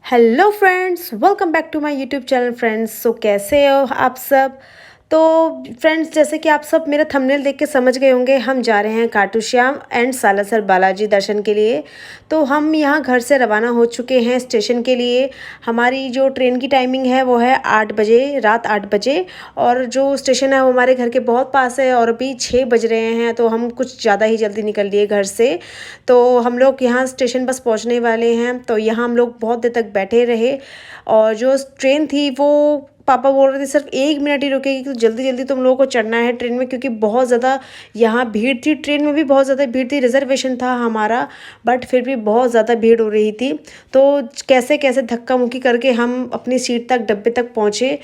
Hello friends, welcome back to my YouTube channel friends. कैसे हो आप सब। तो फ्रेंड्स, जैसे कि आप सब मेरा थंबनेल देख के समझ गए होंगे, हम जा रहे हैं खाटू श्याम एंड सालासर बालाजी दर्शन के लिए। तो हम यहाँ घर से रवाना हो चुके हैं स्टेशन के लिए। हमारी जो ट्रेन की टाइमिंग है वो है 8 बजे, रात 8 बजे। और जो स्टेशन है वो हमारे घर के बहुत पास है और अभी 6 बज रहे हैं, तो हम कुछ ज़्यादा ही जल्दी निकल लिए घर से। तो हम लोग यहाँ स्टेशन बस पहुँचने वाले हैं। तो यहाँ हम लोग बहुत देर तक बैठे रहे और जो ट्रेन थी वो पापा बोल रहे थे सिर्फ 1 मिनट ही रुकेगी, तो जल्दी जल्दी तुम लोगों को चढ़ना है ट्रेन में, क्योंकि बहुत ज़्यादा यहाँ भीड़ थी। ट्रेन में भी बहुत ज़्यादा भीड़ थी, रिजर्वेशन था हमारा, बट फिर भी बहुत ज़्यादा भीड़ हो रही थी। तो कैसे कैसे धक्का मुक्की करके हम अपनी सीट तक, डब्बे तक पहुँचे।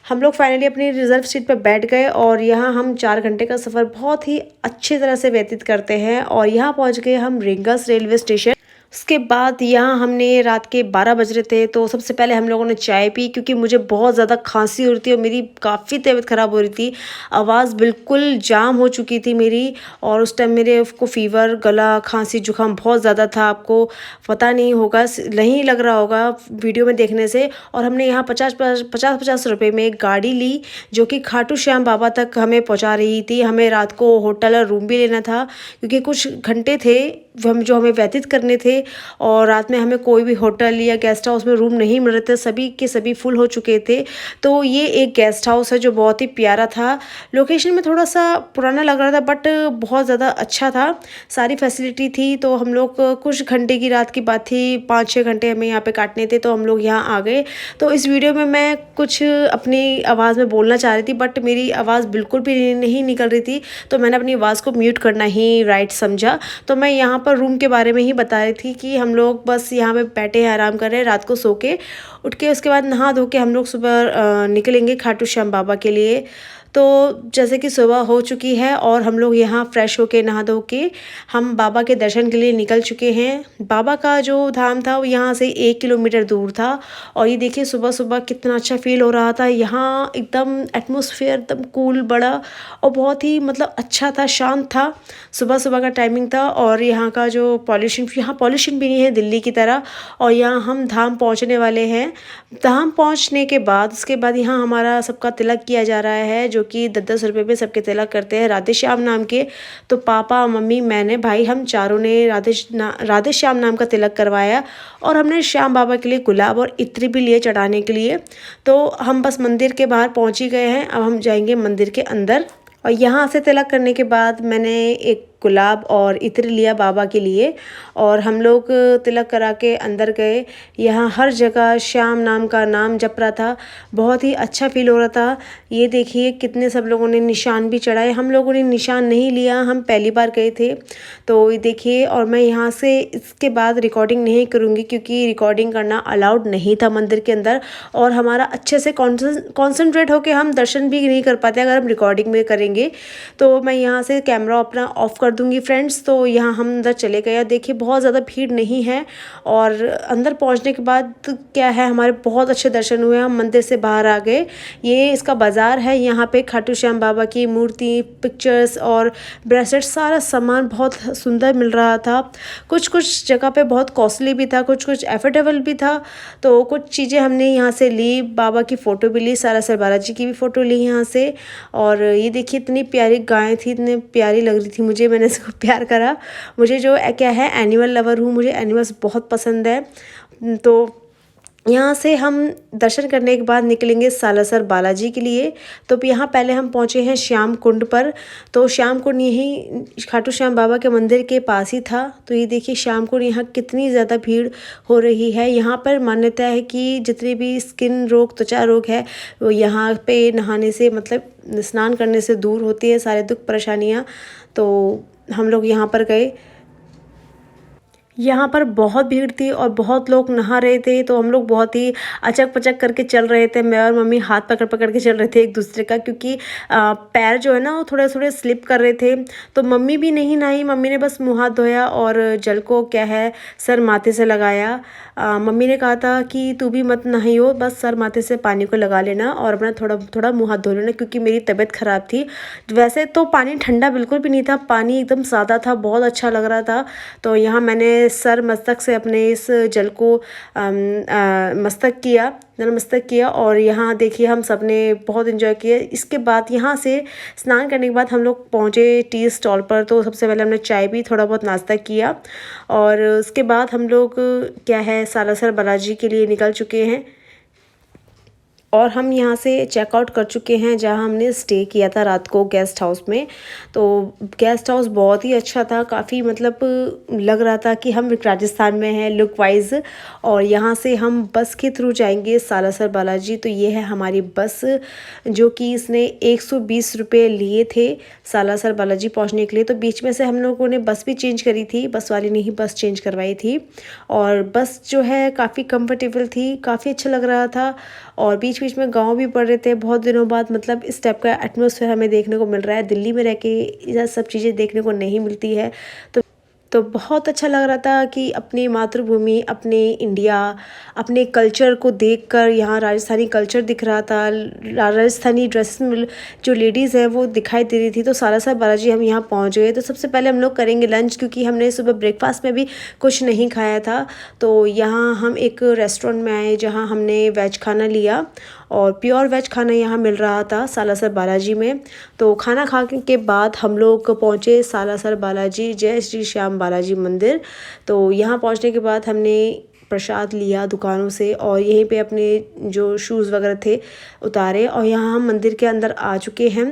हम लोग फाइनली अपनी रिजर्व सीट पर बैठ गए और यहाँ हम 4 घंटे का सफ़र बहुत ही अच्छी तरह से व्यतीत करते हैं। और यहाँ पहुँच गए हम रींगस रेलवे स्टेशन। उसके बाद यहाँ हमने रात के 12 बज रहे थे, तो सबसे पहले हम लोगों ने चाय पी, क्योंकि मुझे बहुत ज़्यादा खांसी हो रही थी और मेरी काफ़ी तबीयत ख़राब हो रही थी। आवाज़ बिल्कुल जाम हो चुकी थी मेरी, और उस टाइम मेरे को फ़ीवर, गला, खांसी, जुकाम बहुत ज़्यादा था। आपको पता नहीं होगा, नहीं लग रहा होगा वीडियो में देखने से। और हमने यहाँ 50 रुपये में एक गाड़ी ली, जो कि खाटू श्याम बाबा तक हमें पहुँचा रही थी। हमें रात को होटल और रूम भी लेना था, क्योंकि कुछ घंटे थे जो हमें व्यतीत करने थे। और रात में हमें कोई भी होटल या गेस्ट हाउस में रूम नहीं मिल रहे थे, सभी के सभी फुल हो चुके थे। तो ये एक गेस्ट हाउस है जो बहुत ही प्यारा था। लोकेशन में थोड़ा सा पुराना लग रहा था, बट बहुत ज़्यादा अच्छा था, सारी फैसिलिटी थी। तो हम लोग कुछ घंटे की रात की बात थी, 5-6 घंटे हमें यहाँ पे काटने थे, तो हम लोग यहाँ आ गए। तो इस वीडियो में मैं कुछ अपनी आवाज़ में बोलना चाह रही थी, बट मेरी आवाज़ बिल्कुल भी नहीं निकल रही थी, तो मैंने अपनी आवाज़ को म्यूट करना ही राइट समझा। तो मैं यहाँ पर रूम के बारे में ही बता रही थी कि हम लोग बस यहाँ पे बैठे हैं, आराम कर रहे हैं, रात को सो के उठ के उसके बाद नहा धो के हम लोग सुबह निकलेंगे खाटू श्याम बाबा के लिए। तो जैसे कि सुबह हो चुकी है और हम लोग यहाँ फ्रेश होके नहा धो के हम बाबा के दर्शन के लिए निकल चुके हैं। बाबा का जो धाम था वो यहाँ से 1 किलोमीटर दूर था। और ये देखिए सुबह सुबह कितना अच्छा फील हो रहा था। यहाँ एकदम एटमॉस्फेयर एकदम कूल, बड़ा और बहुत ही मतलब अच्छा था, शांत था। सुबह सुबह का टाइमिंग था और यहाँ का जो पॉल्यूशन, यहाँ पॉल्यूशन भी नहीं है दिल्ली की तरह। और यहाँ हम धाम पहुँचने वाले हैं। धाम पहुँचने के बाद उसके बाद यहाँ हमारा सबका तिलक किया जा रहा है, जो कि 10-10 रुपये में सबके तिलक करते हैं राधे श्याम नाम के। तो पापा, मम्मी, मैंने, भाई, हम चारों ने राधे श्याम नाम का तिलक करवाया। और हमने श्याम बाबा के लिए गुलाब और इत्र भी लिए चढ़ाने के लिए। तो हम बस मंदिर के बाहर पहुँच ही गए हैं, अब हम जाएंगे मंदिर के अंदर। और यहाँ से तिलक करने के बाद मैंने एक गुलाब और इत्र लिया बाबा के लिए, और हम लोग तिलक करा के अंदर गए। यहाँ हर जगह श्याम नाम का नाम जप रहा था, बहुत ही अच्छा फील हो रहा था। ये देखिए कितने सब लोगों ने निशान भी चढ़ाए। हम लोगों ने निशान नहीं लिया, हम पहली बार गए थे। तो ये देखिए, और मैं यहाँ से इसके बाद रिकॉर्डिंग नहीं करूँगी, क्योंकि रिकॉर्डिंग करना अलाउड नहीं था मंदिर के अंदर, और हमारा अच्छे से कॉन्सेंट्रेट होकर हम दर्शन भी नहीं कर पाते अगर हम रिकॉर्डिंग में करेंगे। तो मैं यहाँ से कैमरा अपना ऑफ कर दूंगी फ्रेंड्स। तो यहाँ हम अंदर चले गए। देखिए बहुत ज़्यादा भीड़ नहीं है, और अंदर पहुँचने के बाद क्या है, हमारे बहुत अच्छे दर्शन हुए। हम मंदिर से बाहर आ गए। ये इसका बाज़ार है, यहाँ पे खाटू श्याम बाबा की मूर्ति, पिक्चर्स और ब्रेसलेट, सारा सामान बहुत सुंदर मिल रहा था। कुछ कुछ जगह पे बहुत कॉस्टली भी था, कुछ कुछ एफोर्डेबल भी था। तो कुछ चीज़ें हमने यहाँ से ली, बाबा की फ़ोटो भी ली, सालासर बालाजी की भी फ़ोटो ली यहाँ से। और ये देखिए इतनी प्यारी गाय थी, इतनी प्यारी लग रही थी मुझे, मैंने इसको प्यार करा। मुझे जो क्या है, एनिमल लवर हूँ, मुझे एनिमल्स बहुत पसंद है। तो यहाँ से हम दर्शन करने के बाद निकलेंगे सालासर बालाजी के लिए। तो यहाँ पहले हम पहुँचे हैं श्याम कुंड पर। तो श्याम कुंड यहीं खाटू श्याम बाबा के मंदिर के पास ही था। तो ये देखिए श्याम कुंड, यहाँ कितनी ज़्यादा भीड़ हो रही है। यहाँ पर मान्यता है कि जितने भी स्किन रोग, त्वचा रोग है, वो यहाँ पे नहाने से, मतलब स्नान करने से दूर होती है, सारे दुख परेशानियाँ। तो हम लोग यहाँ पर गए। यहाँ पर बहुत भीड़ थी और बहुत लोग नहा रहे थे। तो हम लोग बहुत ही अचक पचक करके चल रहे थे। मैं और मम्मी हाथ पकड़ पकड़ के चल रहे थे एक दूसरे का, क्योंकि पैर जो है ना वो थोड़े थोड़े स्लिप कर रहे थे। तो मम्मी भी नहीं नहाई, मम्मी ने बस मुँह हाथ धोया और जल को क्या है सर माथे से लगाया। मम्मी ने कहा था कि तू भी मत नहाइयो, बस सर माथे से पानी को लगा लेना और अपना थोड़ा थोड़ा मुँह हाथ धो लेना, क्योंकि मेरी तबीयत ख़राब थी। वैसे तो पानी ठंडा बिल्कुल भी नहीं था, पानी एकदम सादा था, बहुत अच्छा लग रहा था। तो यहाँ मैंने अपने सर मस्तक से अपने इस जल को मस्तक किया, नतमस्तक किया। और यहाँ देखिए हम सब ने बहुत इन्जॉय किया। इसके बाद यहाँ से स्नान करने के बाद हम लोग पहुँचे टी स्टॉल पर। तो सबसे पहले हमने चाय पी, थोड़ा बहुत नाश्ता किया और उसके बाद हम लोग क्या है सालासर बालाजी के लिए निकल चुके हैं और हम यहाँ से चेकआउट कर चुके हैं जहाँ हमने स्टे किया था रात को गेस्ट हाउस में। तो गेस्ट हाउस बहुत ही अच्छा था, काफ़ी मतलब लग रहा था कि हम राजस्थान में हैं लुक वाइज। और यहाँ से हम बस के थ्रू जाएंगे सालासर बालाजी। तो ये है हमारी बस जो कि इसने 120 रुपये लिए थे सालासर बालाजी पहुँचने के लिए। तो बीच में से हम लोगों ने बस भी चेंज करी थी, बस वाले ने ही बस चेंज करवाई थी। और बस जो है काफ़ी कंफर्टेबल थी, काफ़ी अच्छा लग रहा था। और बीच बीच में गांव भी पड़ रहे थे बहुत दिनों बाद, मतलब इस टाइप का एटमॉस्फेयर हमें देखने को मिल रहा है। दिल्ली में रह के ये सब चीज़ें देखने को नहीं मिलती है। तो बहुत अच्छा लग रहा था कि अपनी मातृभूमि, अपने इंडिया, अपने कल्चर को देखकर यहाँ राजस्थानी कल्चर दिख रहा था। राजस्थानी ड्रेस में जो लेडीज़ हैं वो दिखाई दे रही थी। तो सालासर बालाजी हम यहाँ पहुँच गए। तो सबसे पहले हम लोग करेंगे लंच, क्योंकि हमने सुबह ब्रेकफास्ट में भी कुछ नहीं खाया था। तो यहाँ हम एक रेस्टोरेंट में आए जहाँ हमने वेज खाना लिया और प्योर वेज खाना यहाँ मिल रहा था सालासर बालाजी में। तो खाना खा के बाद हम लोग पहुँचे सालासर बालाजी जय श्री श्याम बालाजी मंदिर। तो यहाँ पहुँचने के बाद हमने प्रसाद लिया दुकानों से और यहीं पे अपने जो शूज़ वगैरह थे उतारे और यहाँ हम मंदिर के अंदर आ चुके हैं।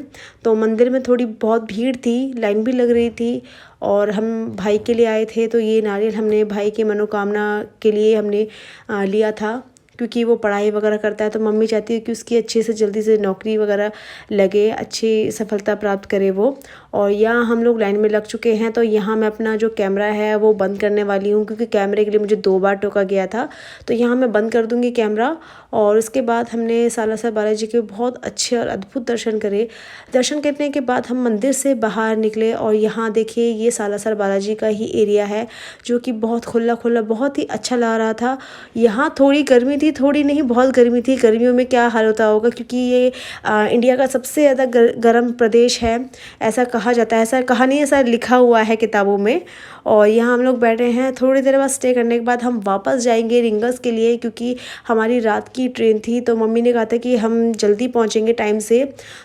तो मंदिर में थोड़ी बहुत भीड़ थी, लाइन भी लग रही थी और हम भाई के लिए आए थे। तो ये नारियल हमने भाई की मनोकामना के लिए हमने लिया था, क्योंकि वो पढ़ाई वगैरह करता है। तो मम्मी चाहती है कि उसकी अच्छे से जल्दी से नौकरी वगैरह लगे, अच्छी सफलता प्राप्त करे वो। और यहाँ हम लोग लाइन में लग चुके हैं। तो यहाँ मैं अपना जो कैमरा है वो बंद करने वाली हूँ, क्योंकि कैमरे के लिए मुझे 2 बार टोका गया था। तो यहाँ मैं बंद कर दूँगी कैमरा। और उसके बाद हमने सालासर बालाजी के बहुत अच्छे और अद्भुत दर्शन करे। दर्शन करने के बाद हम मंदिर से बाहर निकले और यहाँ देखिए ये सालासर बालाजी का ही एरिया है जो कि बहुत खुला खुला, बहुत ही अच्छा लग रहा था। यहाँ थोड़ी गर्मी थी, थोड़ी नहीं बहुत गर्मी थी। गर्मियों में क्या हाल होता होगा, क्योंकि ये इंडिया का सबसे ज़्यादा गर्म प्रदेश है, ऐसा कहा जाता है। ऐसा कहा नहीं, ऐसा लिखा हुआ है किताबों में। और यहाँ हम लोग बैठे हैं। थोड़ी देर बाद स्टे करने के बाद हम वापस जाएंगे रिंगस के लिए, क्योंकि हमारी रात की ट्रेन थी। तो मम्मी ने कहा था कि हम जल्दी पहुँचेंगे टाइम से।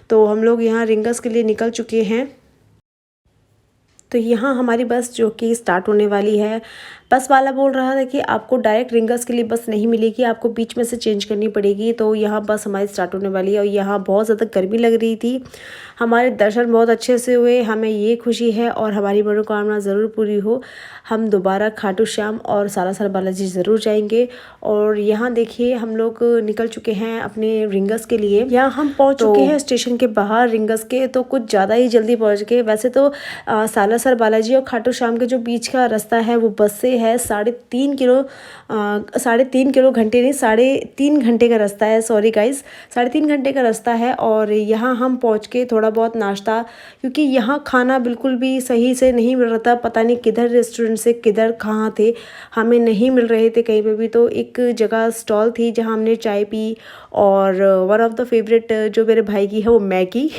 तो हम लोग यहाँ रिंगस के लिए निकल चुके हैं। तो यहाँ हमारी बस जो कि स्टार्ट होने वाली है। बस वाला बोल रहा था कि आपको डायरेक्ट रिंगस के लिए बस नहीं मिलेगी, आपको बीच में से चेंज करनी पड़ेगी। तो यहाँ बस हमारी स्टार्ट होने वाली है और यहाँ बहुत ज़्यादा गर्मी लग रही थी। हमारे दर्शन बहुत अच्छे से हुए, हमें ये खुशी है और हमारी मनोकामना ज़रूर पूरी हो। हम दोबारा खाटू श्याम और सालासर बालाजी ज़रूर जाएंगे। और यहाँ देखिए हम लोग निकल चुके हैं अपने रिंगस के लिए। यहाँ हम पहुँच चुके हैं स्टेशन के बाहर रिंगस के। तो कुछ ज़्यादा ही जल्दी पहुँच गए। वैसे तो सालासर बालाजी और खाटू श्याम के जो बीच का रास्ता है वो बस से है 3.5 किलो, 3.5 किलो घंटे नहीं, 3.5 घंटे का रास्ता है। सॉरी गाइस, 3.5 घंटे का रास्ता है। और यहाँ हम पहुँच के थोड़ा बहुत नाश्ता, क्योंकि यहाँ खाना बिल्कुल भी सही से नहीं मिल रहा था। पता नहीं किधर रेस्टोरेंट से किधर कहाँ थे, हमें नहीं मिल रहे थे कहीं पे भी। तो एक जगह स्टॉल थी जहाँ हमने चाय पी और वन ऑफ द फेवरेट जो मेरे भाई की है वो मैगी।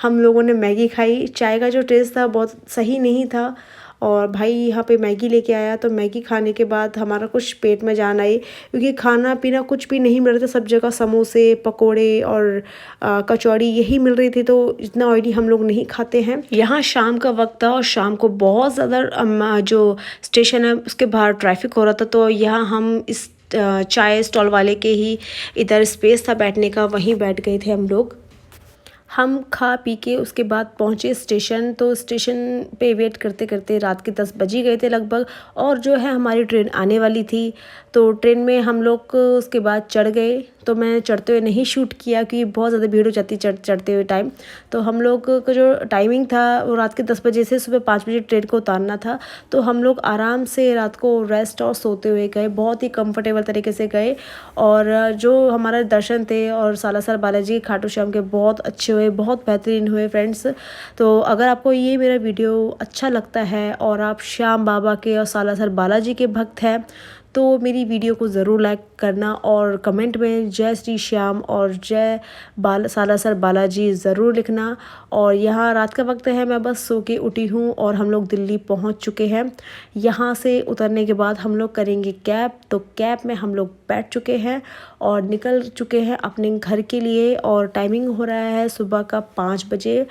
हम लोगों ने मैगी खाई। चाय का जो टेस्ट था बहुत सही नहीं था और भाई यहाँ पे मैगी लेके आया। तो मैगी खाने के बाद हमारा कुछ पेट में जान आई, क्योंकि खाना पीना कुछ भी नहीं मिल रहा था। सब जगह समोसे, पकोड़े और कचौड़ी यही मिल रही थी। तो इतना ऑयली हम लोग नहीं खाते हैं। यहाँ शाम का वक्त था और शाम को बहुत ज़्यादा जो स्टेशन है उसके बाहर ट्रैफिक हो रहा था। तो यहाँ हम इस चाय स्टॉल वाले के ही इधर स्पेस था बैठने का, वहीं बैठ गए थे हम लोग। हम खा पी के उसके बाद पहुँचे स्टेशन। तो स्टेशन पे वेट करते करते रात के 10 बज ही गए थे लगभग। और जो है हमारी ट्रेन आने वाली थी। तो ट्रेन में हम लोग उसके बाद चढ़ गए। तो मैं चढ़ते हुए नहीं शूट किया क्योंकि बहुत ज़्यादा भीड़ हो जाती चढ़ते हुए टाइम। तो हम लोग का जो टाइमिंग था वो रात के 10 बजे से सुबह 5 बजे ट्रेन को उतारना था। तो हम लोग आराम से रात को रेस्ट और सोते हुए गए, बहुत ही कंफर्टेबल तरीके से गए। और जो हमारा दर्शन थे और सालासर बालाजी खाटू श्याम के बहुत अच्छे हुए, बहुत बेहतरीन हुए फ्रेंड्स। तो अगर आपको ये मेरा वीडियो अच्छा लगता है और आप श्याम बाबा के और सालासर बालाजी के भक्त हैं तो मेरी वीडियो को ज़रूर लाइक करना और कमेंट में जय श्री श्याम और जय सालासर बालाजी ज़रूर लिखना। और यहाँ रात का वक्त है, मैं बस सो के उठी हूँ और हम लोग दिल्ली पहुँच चुके हैं। यहाँ से उतरने के बाद हम लोग करेंगे कैब, तो कैब में हम लोग बैठ चुके हैं और निकल चुके हैं अपने घर के लिए। और टाइमिंग हो रहा है सुबह का 5 बजे।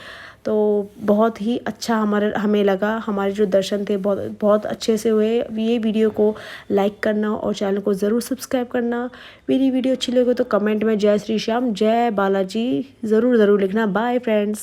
तो बहुत ही अच्छा हमें लगा, हमारे जो दर्शन थे बहुत बहुत अच्छे से हुए। ये वीडियो को लाइक करना और चैनल को ज़रूर सब्सक्राइब करना। मेरी वीडियो अच्छी लगे तो कमेंट में जय श्री श्याम जय बालाजी ज़रूर लिखना। Bye friends.